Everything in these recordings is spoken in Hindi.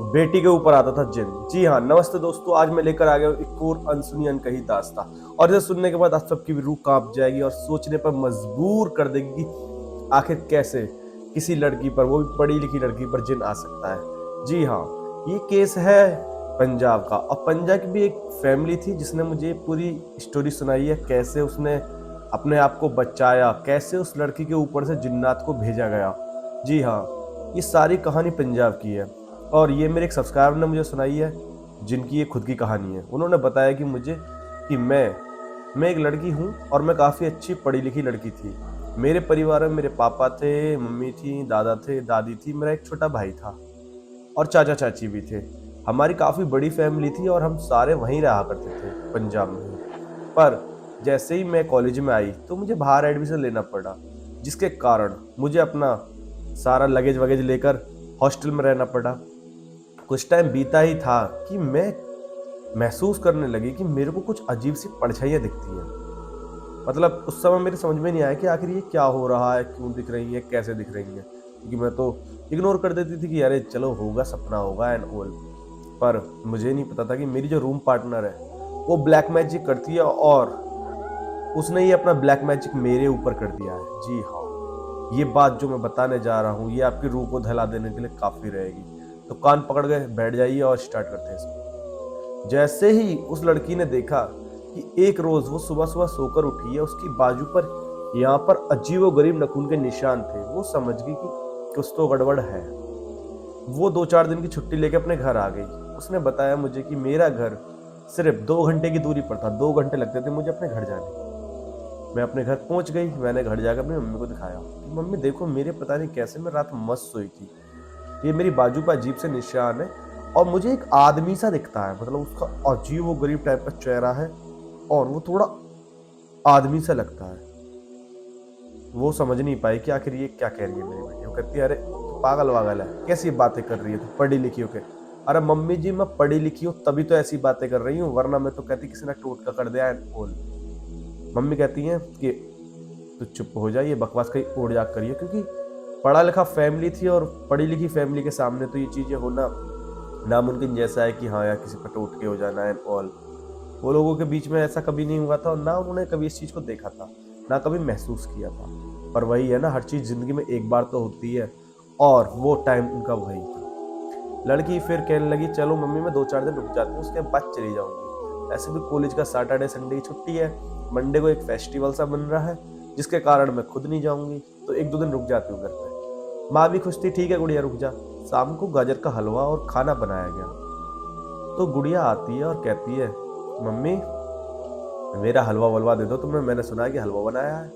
बेटी के ऊपर आता था जिन। जी हाँ, नमस्ते दोस्तों, आज मैं लेकर आ गया हूँ एक और अनसुनी अनकही दास्तां। और इसे सुनने के बाद आप सबकी भी रूह कांप जाएगी और सोचने पर मजबूर कर देगी कि आखिर कैसे किसी लड़की पर, वो भी पढ़ी लिखी लड़की पर, जिन आ सकता है। जी हाँ, ये केस है पंजाब का। और पंजाब की भी एक फैमिली थी जिसने मुझे पूरी स्टोरी सुनाई है, कैसे उसने अपने आप को बचाया, कैसे उस लड़की के ऊपर से जिन्नात को भेजा गया। जी हाँ, ये सारी कहानी पंजाब की है। और ये मेरे एक सब्सक्राइबर ने मुझे सुनाई है, जिनकी ये खुद की कहानी है। उन्होंने बताया कि मुझे कि मैं एक लड़की हूँ और मैं काफ़ी अच्छी पढ़ी लिखी लड़की थी। मेरे परिवार में मेरे पापा थे, मम्मी थी, दादा थे, दादी थी, मेरा एक छोटा भाई था और चाचा चाची भी थे। हमारी काफ़ी बड़ी फैमिली थी और हम सारे वहीं रहा करते थे, पंजाब में ही। पर जैसे ही मैं कॉलेज में आई तो मुझे बाहर एडमिशन लेना पड़ा, जिसके कारण मुझे अपना सारा लगेज वगेज लेकर हॉस्टल में रहना पड़ा। कुछ टाइम बीता ही था कि मैं महसूस करने लगी कि मेरे को कुछ अजीब सी परछाइयाँ दिखती हैं। मतलब उस समय मेरे समझ में नहीं आया कि आखिर ये क्या हो रहा है, क्यों दिख रही है, कैसे दिख रही है, क्योंकि मैं तो इग्नोर कर देती थी कि अरे चलो होगा, सपना होगा एंड ऑल। पर मुझे नहीं पता था कि मेरी जो रूम पार्टनर है वो ब्लैक मैजिक करती है और उसने ये अपना ब्लैक मैजिक मेरे ऊपर कर दिया है। जी हाँ, ये बात जो मैं बताने जा रहा हूँ ये आपकी रूह को दहला देने के लिए काफी रहेगी। तो कान पकड़ के बैठ जाइए और स्टार्ट करते हैं इसको। जैसे ही उस लड़की ने देखा कि एक रोज वो सुबह सुबह सोकर उठी है, उसकी बाजू पर यहाँ पर अजीबो गरीब नखून के निशान थे, वो समझ गई कि कुछ तो गड़बड़ है। वो 2-4 दिन की छुट्टी लेके अपने घर आ गई। उसने बताया मुझे कि मेरा घर सिर्फ 2 घंटे की दूरी पर था, 2 घंटे लगते थे मुझे अपने घर जाने। मैं अपने घर पहुंच गई। मैंने घर जाकर अपनी मम्मी को दिखाया कि मम्मी देखो, मेरे पता नहीं कैसे मैं रात मस्त सोई थी, ये मेरी बाजू पर अजीब से निशान है और मुझे एक आदमी सा दिखता है, मतलब उसका अजीब व गरीब टाइप का चेहरा है और वो थोड़ा आदमी सा लगता है। वो समझ नहीं पाई कि आखिर ये क्या कह रही है मेरी बेटी। वो कहती है अरे तू पागल वागल है, कैसी बातें कर रही है, तू पढ़ी लिखी हो के। अरे मम्मी जी, मैं पढ़ी लिखी हूँ तभी तो ऐसी बातें कर रही हूँ, वरना मैं तो कहती किसी ने टोटका कर दिया एंड ऑल। मम्मी कहती हैं कि तो चुप हो जाइए, बकवास कहीं और जाग करिए, क्योंकि पढ़ा लिखा फैमिली थी और पढ़ी लिखी फैमिली के सामने तो ये चीज़ें होना नामुमकिन जैसा है कि हाँ यार किसी पर टोट के हो जाना एंड ऑल। वो लोगों के बीच में ऐसा कभी नहीं हुआ था और ना उन्होंने कभी इस चीज़ को देखा था, ना कभी महसूस किया था। पर वही है ना, हर चीज़ ज़िंदगी में एक बार तो होती है और वो टाइम उनका वही था। लड़की फिर कहने लगी चलो मम्मी मैं 2-4 दिन रुक जाती हूँ, उसके बाद चली जाऊँगी। ऐसे भी कॉलेज का सैटरडे संडे की छुट्टी है, मंडे को एक फेस्टिवल सा बन रहा है जिसके कारण मैं खुद नहीं जाऊंगी, तो 1-2 दिन रुक जाती हूँ घर पे। माँ भी खुश थी, ठीक है गुड़िया रुक जा। शाम को गाजर का हलवा और खाना बनाया गया। तो गुड़िया आती है और कहती है मम्मी मेरा हलवा वलवा दे दो तुम्हें, मैंने सुना है कि हलवा बनाया है।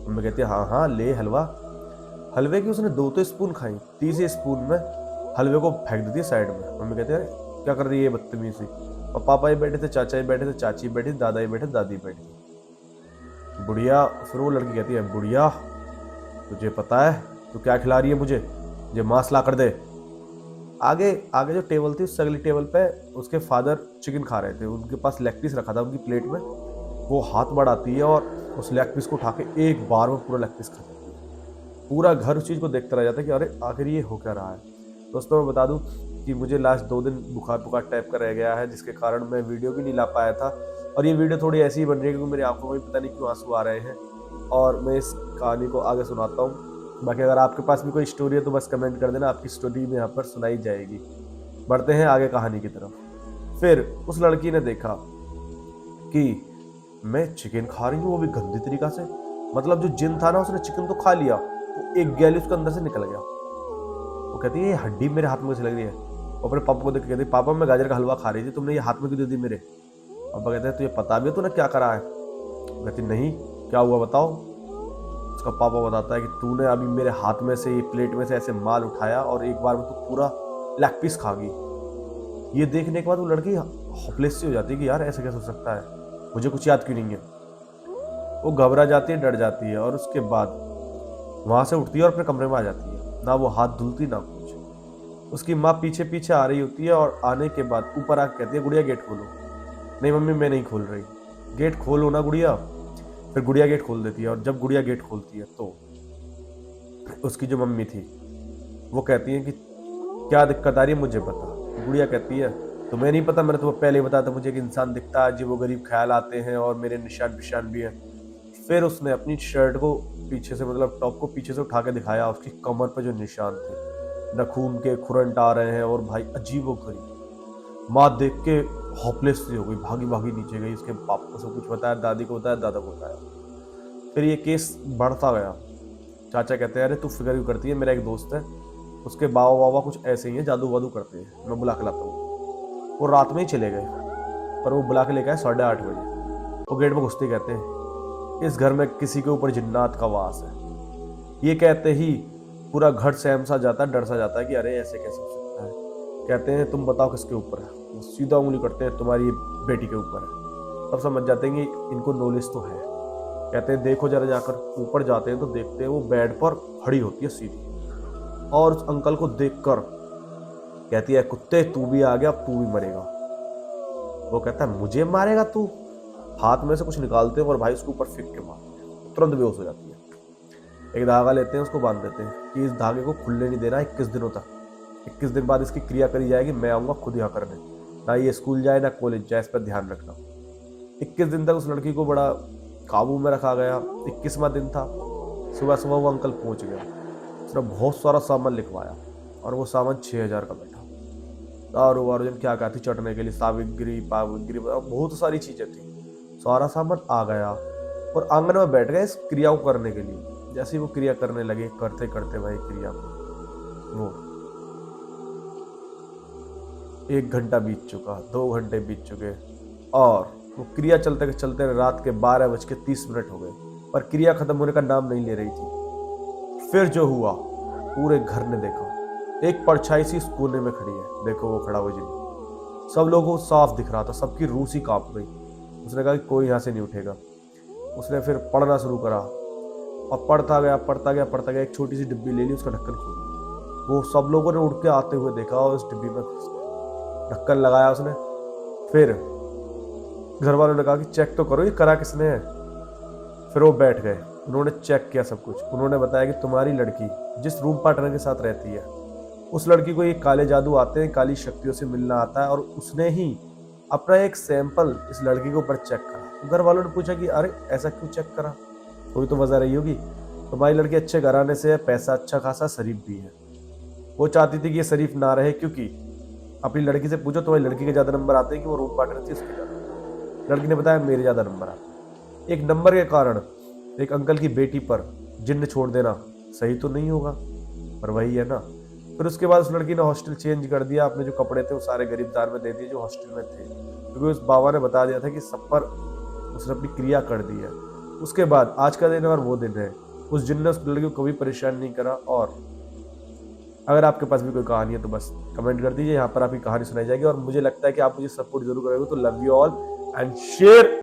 मम्मी कहती है हाँ हाँ ले हलवा। हलवे की उसने 2 तो स्पून खाई, तीसरे स्पून में हलवे को फेंक देती है साइड में। मम्मी कहती है क्या कर रही है बदतमीजी। और पापा ही बैठे थे, चाचा ही बैठे थे, चाची बैठी, दादा ही बैठे, दादी बैठी थी। बुढ़िया, फिर वो लड़की कहती है बुढ़िया तुझे पता है तू क्या खिला रही है मुझे मांस ला कर दे। आगे आगे जो टेबल थी उस अगली टेबल पे उसके फादर चिकन खा रहे थे, उनके पास लेग पीस रखा था उनकी प्लेट में। वो हाथ बढ़ाती है और उस लेग पीस को उठा के एक बार में पूरा लेग पीस खा जाती है। पूरा घर उस चीज़ को देखता रह जाता है कि अरे आखिर ये हो क्या रहा है। दोस्तों मैं बता दूं कि मुझे लास्ट 2 दिन बुखार बुखार टाइप का रह गया है, जिसके कारण मैं वीडियो भी नहीं ला पाया था। और ये वीडियो थोड़ी ऐसी ही बन रही है क्योंकि मेरी आंखों में पता नहीं क्यों आंसू आ रहे हैं। और मैं इस कहानी को आगे सुनाता हूँ। बाकी अगर आपके पास भी कोई स्टोरी है तो बस कमेंट कर देना, आपकी स्टोरी भी यहाँ पर सुनाई जाएगी। बढ़ते हैं आगे कहानी की तरफ। फिर उस लड़की ने देखा कि मैं चिकन खा रही हूँ, वो भी गंदी तरीका से। मतलब जो जिन था ना उसने चिकन तो खा लिया, वो एक गैली उसके अंदर से निकल गया। वो कहती है ये हड्डी मेरे हाथ में कैसे लग रही है। वो अपने पापा को देख के कहती है पापा मैं गाजर का हलवा खा रही थी, तुमने ये हाथ में क्यों दे दी मेरे। पापा कहते हैं तुझे पता भी है तूने क्या करा है। कहती नहीं क्या हुआ बताओ। उसका पापा बताता है कि तूने अभी मेरे हाथ में से, ये प्लेट में से ऐसे माल उठाया और एक बार में तू पूरा लेग पीस खा गई। ये देखने के बाद वो लड़की होपलेस सी हो जाती है कि यार ऐसे कैसे हो सकता है, मुझे कुछ याद क्यों नहीं है। वो घबरा जाती है, डर जाती है और उसके बाद वहां से उठती है और अपने कमरे में आ जाती है। ना वो हाथ धुलती ना कुछ। उसकी माँ पीछे पीछे आ रही होती है और आने के बाद ऊपर आके कहती है गुड़िया गेट खोलो। नहीं मम्मी मैं नहीं खोल रही। गेट खोलो ना गुड़िया। फिर गुड़िया गेट खोल देती है और जब गुड़िया गेट खोलती है तो उसकी जो मम्मी थी वो कहती है कि क्या दिक्कत आ रही है मुझे बता। गुड़िया कहती है तुम्हें नहीं पता, मैंने तुम्हें पहले ही बताया था, मुझे एक इंसान दिखता है, अजीब गरीब ख्याल आते हैं और मेरे निशान निशान भी हैं। फिर उसने अपनी शर्ट को पीछे से, मतलब टॉप को पीछे से उठा के दिखाया, उसकी कमर पर जो निशान थे, नखून के खुरंट आ रहे हैं और भाई अजीब गरीब। माँ देख के होपलेस सी हो गई, भागी भागी नीचे गई, उसके पापा को सब कुछ बताया, दादी को बताया, दादा को बताया। फिर ये केस बढ़ता गया। चाचा कहते हैं अरे तू फिक्र क्यों करती है, मेरा एक दोस्त है, उसके बाबा बाबा कुछ ऐसे ही है, जादू वादू करते हैं, मैं बुला के लाता हूँ। वो रात में ही चले गए, पर वो बुला के लेके आए 8:30 बजे। वो गेट में घुसते ही कहते हैं इस घर में किसी के ऊपर जिन्नात का वास है। ये कहते ही पूरा घर सहम सा जाता है, डर सा जाता है कि अरे ऐसे कैसे हो सकता है। कहते हैं तुम बताओ किसके ऊपर है। वो सीधा उंगली करते हैं तुम्हारी बेटी के ऊपर है। सब समझ जाते हैं कि इनको नॉलेज तो है। कहते हैं देखो जरा, जाकर ऊपर जाते हैं तो देखते हैं वो बेड पर खड़ी होती है सीधी, और उस अंकल को देखकर कहती है कुत्ते तू भी आ गया, अब तू भी मरेगा। वो कहता है मुझे मारेगा तू। हाथ में से कुछ निकालते हैं और भाई उसके ऊपर फेंक के मारते हैं, तुरंत बेहोश हो जाती है। एक धागा लेते हैं, उसको बांध देते हैं कि इस धागे को खुलने नहीं देना 21 दिनों तक। 21 दिन बाद इसकी क्रिया करी जाएगी, मैं आऊँगा खुद यहाँ करने, ना ये स्कूल जाए ना कॉलेज जाए, इस पर ध्यान रखना। 21 दिन तक उस लड़की को बड़ा काबू में रखा गया। 21वां दिन था, सुबह सुबह वो अंकल पहुँच गया। उसने बहुत सारा सामान लिखवाया और वो सामान 6000 का बैठा। दारू वारू क्या क्या थी चटने के लिए, सावित्री पावित्री, बहुत सारी चीज़ें थी। सारा सामान आ गया और आंगन में बैठ गए इस क्रिया को करने के लिए। जैसे वो क्रिया करने लगे, करते करते भाई क्रिया को, वो 1 घंटा बीत चुका, 2 घंटे बीत चुके, और वो क्रिया चलते चलते रात के 12:30 हो गए, पर क्रिया खत्म होने का नाम नहीं ले रही थी। फिर जो हुआ पूरे घर ने देखा, एक परछाई सी इस कोने में खड़ी है, देखो वो खड़ा हुआ जिन सब लोगों को साफ दिख रहा था, सबकी रूह सी कांप गई। उसने कहा कि कोई यहाँ से नहीं उठेगा। उसने फिर पढ़ना शुरू करा और पढ़ता गया पढ़ता गया पढ़ता गया। एक छोटी सी डिब्बी ले ली, उसका ढक्कन खोल दिया। वो सब लोगों ने उठ के आते हुए देखा और उस डिब्बी में घुस गया। ढक्कन लगाया उसने। फिर घर वालों ने कहा कि चेक तो करो ये करा किसने है। फिर वो बैठ गए, उन्होंने चेक किया सब कुछ। उन्होंने बताया कि तुम्हारी लड़की जिस रूम पार्टनर के साथ रहती है, उस लड़की को ये काले जादू आते हैं, काली शक्तियों से मिलना आता है, और उसने ही अपना एक सैंपल इस लड़की के ऊपर चेक करा। घर वालों ने पूछा कि अरे ऐसा क्यों चेक करा, कोई तो वजह रही होगी। तुम्हारी लड़की अच्छे घराने से है, पैसा अच्छा खासा, शरीफ भी है। वो चाहती थी कि ये शरीफ ना रहे, क्योंकि अपनी लड़की से पूछो तुम्हारी लड़की के ज्यादा नंबर आते हैं कि वो रूम पार्टनर थी उसके ज्यादा। लड़की ने बताया मेरे ज्यादा नंबर आते हैं। एक नंबर के कारण एक अंकल की बेटी पर जिन्न छोड़ देना सही तो नहीं होगा, पर वही है ना। फिर उसके बाद उस लड़की ने हॉस्टल चेंज कर दिया, अपने जो कपड़े थे वो सारे गरीबदार में दे दिए जो हॉस्टल में थे, क्योंकि उस बाबा ने बता दिया था कि सब पर उसने अपनी क्रिया कर दी है। उसके बाद आज का दिन और वो दिन है। उस जिन ने उस लड़की को कभी परेशान नहीं करा। और अगर आपके पास भी कोई कहानी है तो बस कमेंट कर दीजिए, यहाँ पर आपकी कहानी सुनाई जाएगी। और मुझे लगता है कि आप मुझे सपोर्ट जरूर करोगे, तो love you all and share.